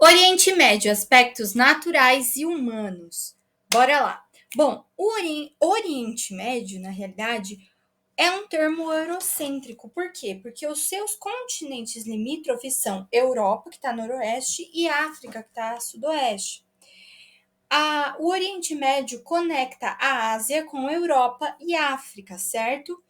Oriente Médio, aspectos naturais e humanos. Bora lá. Bom, o Oriente Médio, na realidade, é um termo eurocêntrico. Por quê? Porque os seus continentes limítrofes são Europa, que está noroeste, e África, que está sudoeste. O Oriente Médio conecta a Ásia com a Europa e a África, certo?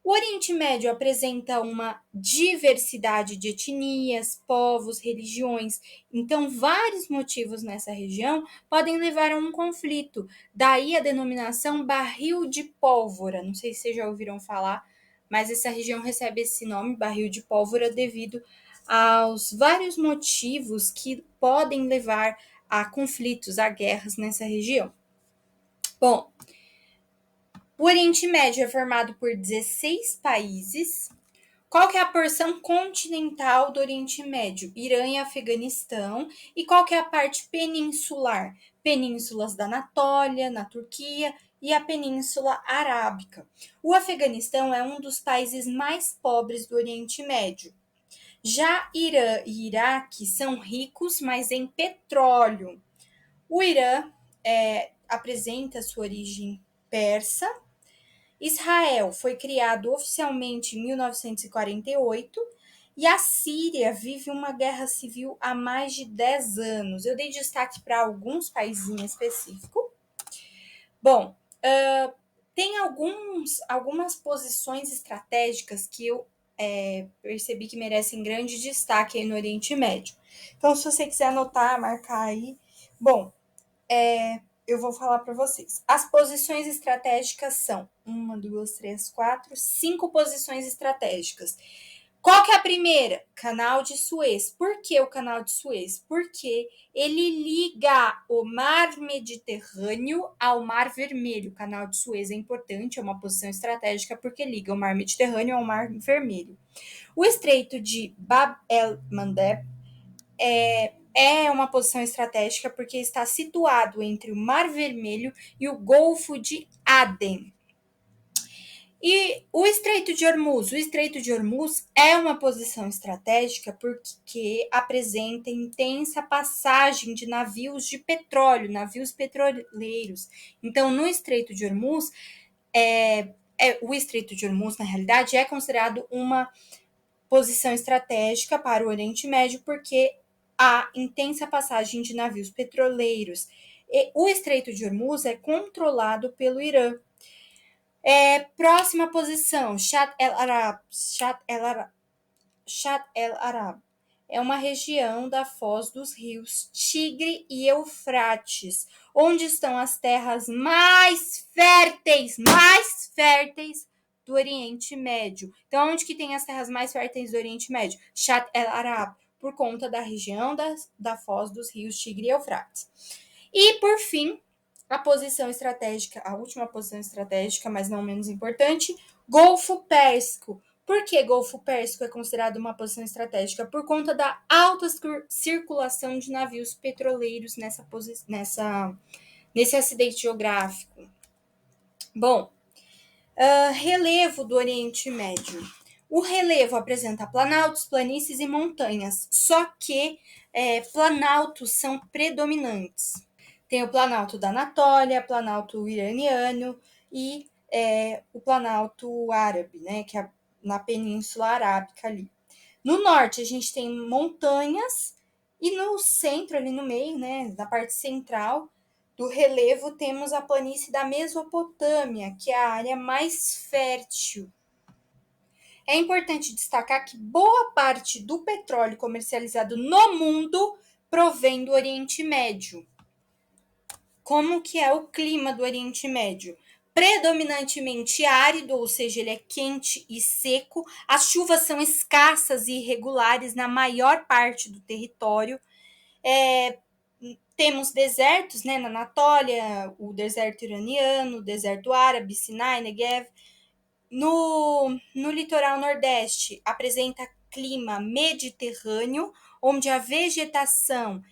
O Oriente Médio apresenta uma diversidade de etnias, povos, religiões. Então, vários motivos nessa região podem levar a um conflito. Daí a denominação barril de pólvora. Não sei se vocês já ouviram falar, mas essa região recebe esse nome, barril de pólvora, devido aos vários motivos que podem levar a conflitos, a guerras nessa região. Bom, o Oriente Médio é formado por 16 países. Qual que é a porção continental do Oriente Médio? Irã e Afeganistão. E qual que é a parte peninsular? Penínsulas da Anatólia, na Turquia, e a Península Arábica. O Afeganistão é um dos países mais pobres do Oriente Médio. Já Irã e Iraque são ricos, mas em petróleo. O Irã apresenta sua origem persa. Israel foi criado oficialmente em 1948 e a Síria vive uma guerra civil há mais de 10 anos. Eu dei destaque para alguns países em específico. Bom, tem algumas posições estratégicas que eu percebi que merecem grande destaque aí no Oriente Médio. Então, se você quiser anotar, marcar aí. Bom, eu vou falar para vocês. As posições estratégicas são 1, 2, 3, 4, 5 posições estratégicas. Qual que é a primeira? Canal de Suez. Por que o Canal de Suez? Porque ele liga o Mar Mediterrâneo ao Mar Vermelho. O Canal de Suez é importante, é uma posição estratégica porque liga o Mar Mediterrâneo ao Mar Vermelho. O Estreito de Bab el-Mandeb é uma posição estratégica porque está situado entre o Mar Vermelho e o Golfo de Aden. E o Estreito de Hormuz? O Estreito de Hormuz é uma posição estratégica porque apresenta intensa passagem de navios de petróleo, navios petroleiros. Então, no Estreito de Hormuz, o Estreito de Hormuz, na realidade, é considerado uma posição estratégica para o Oriente Médio porque há intensa passagem de navios petroleiros. E o Estreito de Hormuz é controlado pelo Irã. Próxima posição, Shat el-Arab. Shat el-Arab é uma região da foz dos rios Tigre e Eufrates, onde estão as terras mais férteis do Oriente Médio. Então, onde que tem as terras mais férteis do Oriente Médio? Shat el-Arab, por conta da região da foz dos rios Tigre e Eufrates. E, por fim, a posição estratégica, a última posição estratégica, mas não menos importante, Golfo Pérsico. Por que Golfo Pérsico é considerado uma posição estratégica? Por conta da alta circulação de navios petroleiros nesse acidente geográfico. Bom, relevo do Oriente Médio. O relevo apresenta planaltos, planícies e montanhas, só que planaltos são predominantes. Tem o Planalto da Anatólia, Planalto iraniano e o Planalto árabe, né, que é na Península Arábica ali. No norte, a gente tem montanhas e no centro, ali no meio, né, na parte central do relevo, temos a planície da Mesopotâmia, que é a área mais fértil. É importante destacar que boa parte do petróleo comercializado no mundo provém do Oriente Médio. Como que é o clima do Oriente Médio? Predominantemente árido, ou seja, ele é quente e seco. As chuvas são escassas e irregulares na maior parte do território. Temos desertos, né, na Anatólia, o deserto iraniano, o deserto árabe, Sinai, Negev. No litoral nordeste, apresenta clima mediterrâneo, onde a vegetação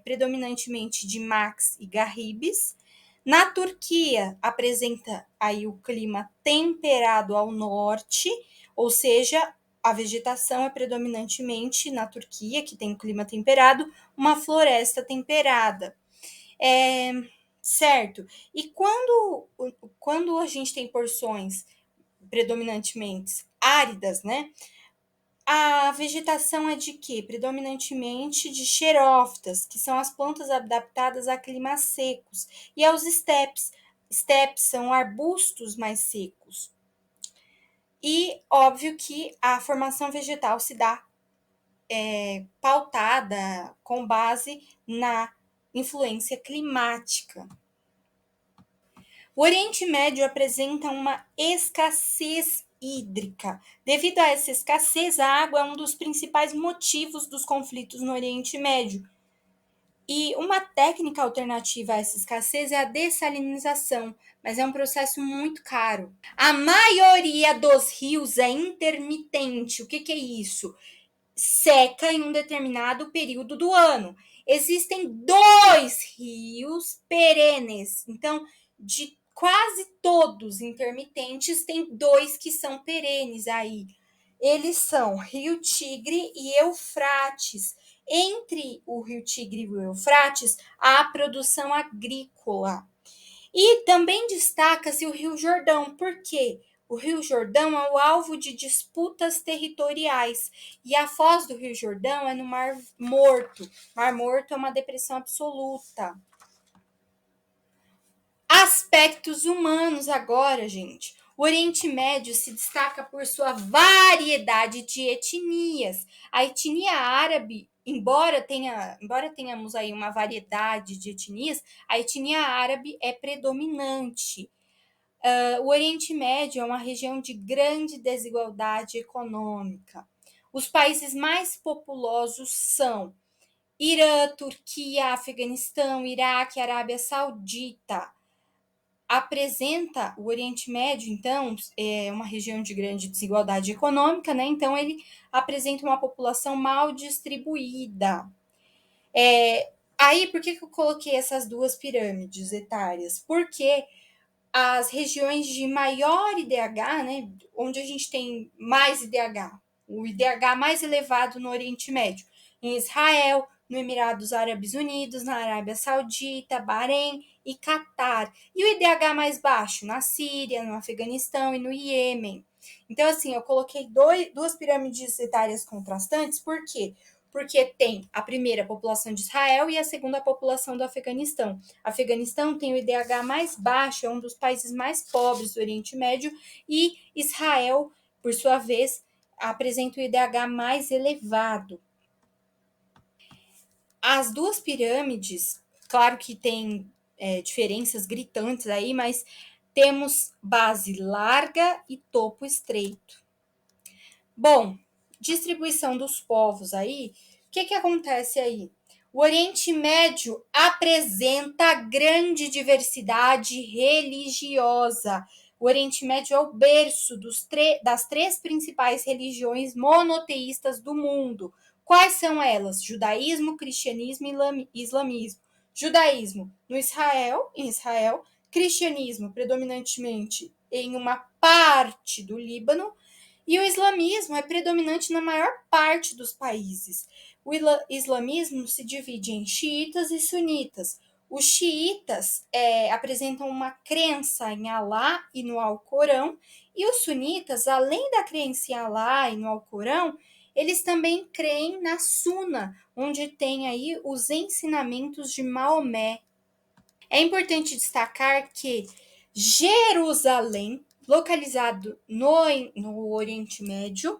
predominantemente de max e garribes. Na Turquia, apresenta aí o clima temperado ao norte, ou seja, a vegetação é predominantemente na Turquia, que tem um clima temperado, uma floresta temperada. Certo. E quando a gente tem porções predominantemente áridas, né? A vegetação é de quê? Predominantemente de xerófitas, que são as plantas adaptadas a climas secos, e aos estepes. Estepes são arbustos mais secos. E óbvio que a formação vegetal se dá pautada com base na influência climática. O Oriente Médio apresenta uma escassez hídrica. Devido a essa escassez, a água é um dos principais motivos dos conflitos no Oriente Médio. E uma técnica alternativa a essa escassez é a dessalinização, mas é um processo muito caro. A maioria dos rios é intermitente. O que é isso? Seca em um determinado período do ano. Existem 2 rios perenes. Então, de quase todos intermitentes, tem 2 que são perenes aí. Eles são Rio Tigre e Eufrates. Entre o Rio Tigre e o Eufrates, há produção agrícola. E também destaca-se o Rio Jordão. Por quê? O Rio Jordão é o alvo de disputas territoriais e a foz do Rio Jordão é no Mar Morto. Mar Morto é uma depressão absoluta. Aspectos humanos agora, gente. O Oriente Médio se destaca por sua variedade de etnias. A etnia árabe, embora tenhamos aí uma variedade de etnias, a etnia árabe é predominante. O Oriente Médio é uma região de grande desigualdade econômica. Os países mais populosos são Irã, Turquia, Afeganistão, Iraque, Arábia Saudita. Apresenta o Oriente Médio, então, é uma região de grande desigualdade econômica, né? Então, ele apresenta uma população mal distribuída. Aí, por que eu coloquei essas 2 pirâmides etárias? Porque as regiões de maior IDH, né, onde a gente tem mais IDH, o IDH mais elevado no Oriente Médio, em Israel, no Emirados Árabes Unidos, na Arábia Saudita, Bahrein e Catar. E o IDH mais baixo na Síria, no Afeganistão e no Iêmen. Então, assim, eu coloquei 2 pirâmides etárias contrastantes, por quê? Porque tem a primeira, a população de Israel, e a segunda, a população do Afeganistão. O Afeganistão tem o IDH mais baixo, é um dos países mais pobres do Oriente Médio, e Israel, por sua vez, apresenta o IDH mais elevado. As 2 pirâmides, claro que tem diferenças gritantes aí, mas temos base larga e topo estreito. Bom, distribuição dos povos aí, o que acontece aí? O Oriente Médio apresenta grande diversidade religiosa. O Oriente Médio é o berço das 3 principais religiões monoteístas do mundo. Quais são elas? Judaísmo, cristianismo e islamismo. Judaísmo em Israel, cristianismo predominantemente em uma parte do Líbano, e o islamismo é predominante na maior parte dos países. O islamismo se divide em xiitas e sunitas. Os xiitas apresentam uma crença em Alá e no Alcorão, e os sunitas, além da crença em Alá e no Alcorão, eles também creem na Suna, onde tem aí os ensinamentos de Maomé. É importante destacar que Jerusalém, localizado no Oriente Médio,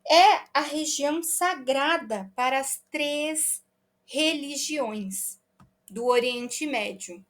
é a região sagrada para as 3 religiões do Oriente Médio.